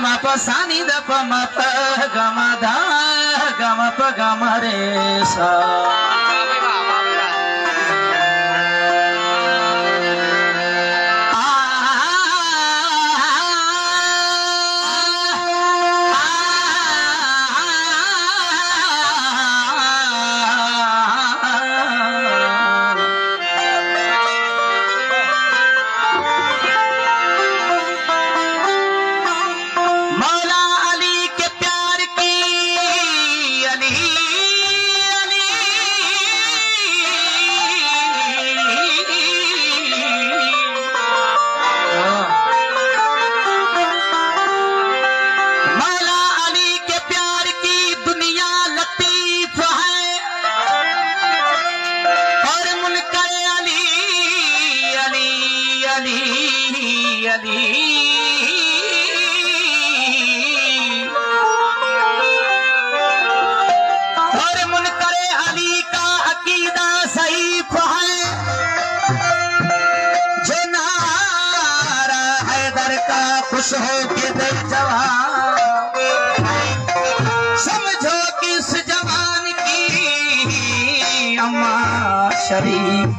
म प सा नि द प म प ग म ध ग म प ग म रे सा। और मुनकरे अली का अकीदा सहीफ है, जो नारा हैदर का खुश हो के दे जवाब। समझो कि इस जवान की अम्मा शरीफ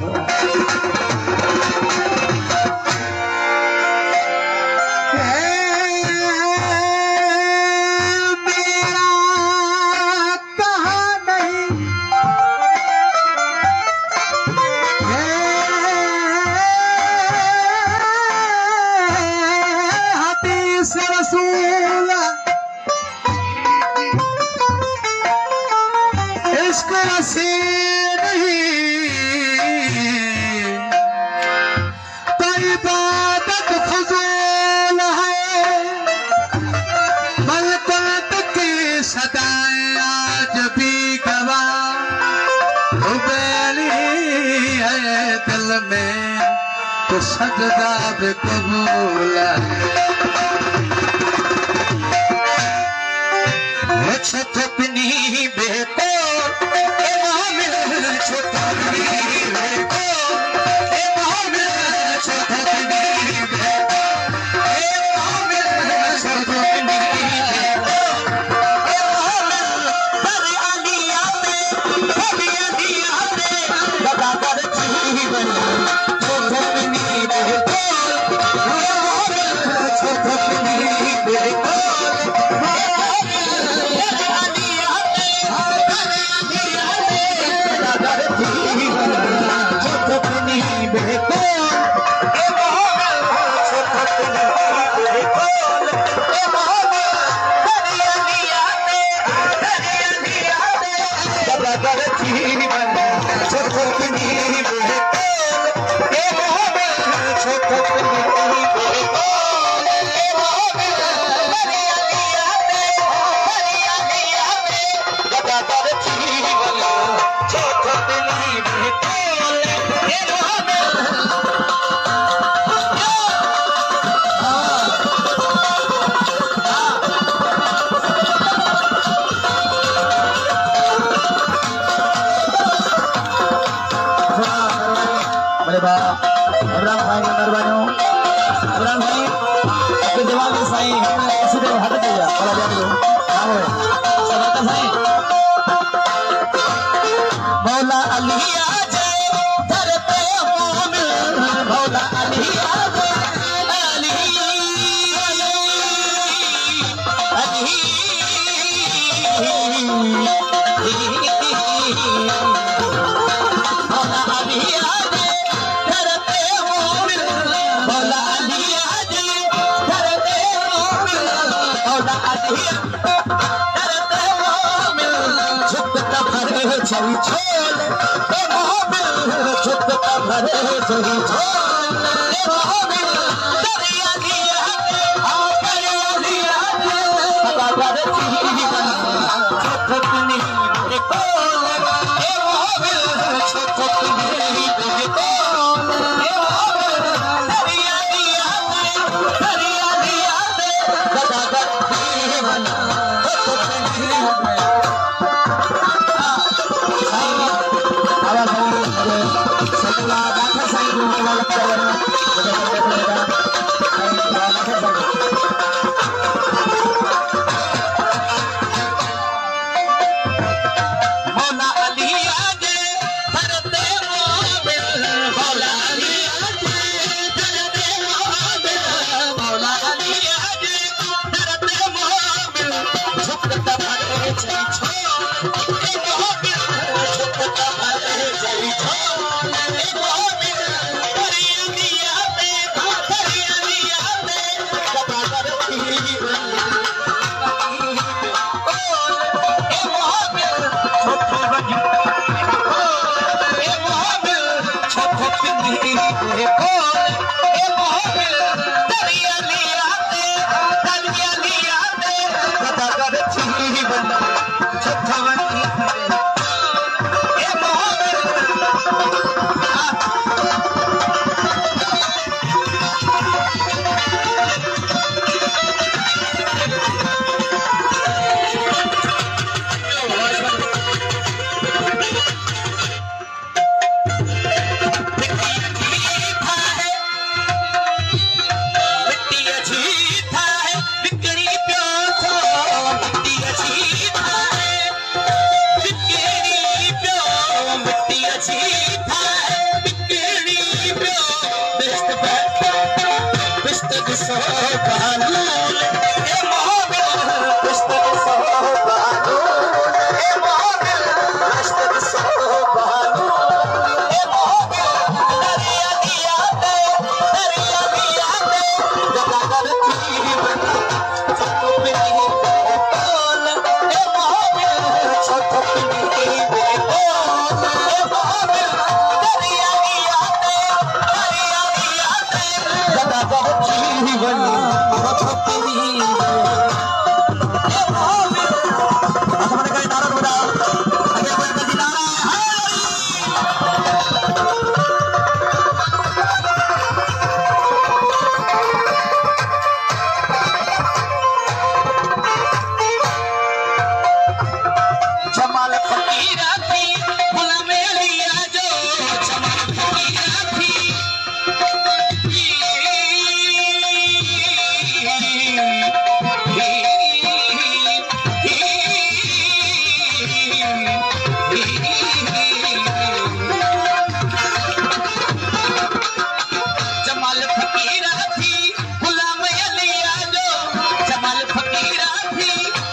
तो सजदा भी कबूल है। छोटनी बेको छोटनी बेको इमरान भाई मेहरबानी इमरान भाई आपके जवाब में साईं हमने किसी को हट दिया बड़ा जान लो नाम है सदाता साईं मौला अली आजा दर पे मोमिन मौला अली आजा अली सही छोल ए मोहब्बत छुप का भरे सही छोल ए मोहब्बत दरिया दिया आ दरिया दिया अगर जीवन छुपनी रे कोल ए मोहब्बत छुपनी रे कोल ए मोहब्बत दरिया दिया अगर जीवन छुपनी रे फकीरा थी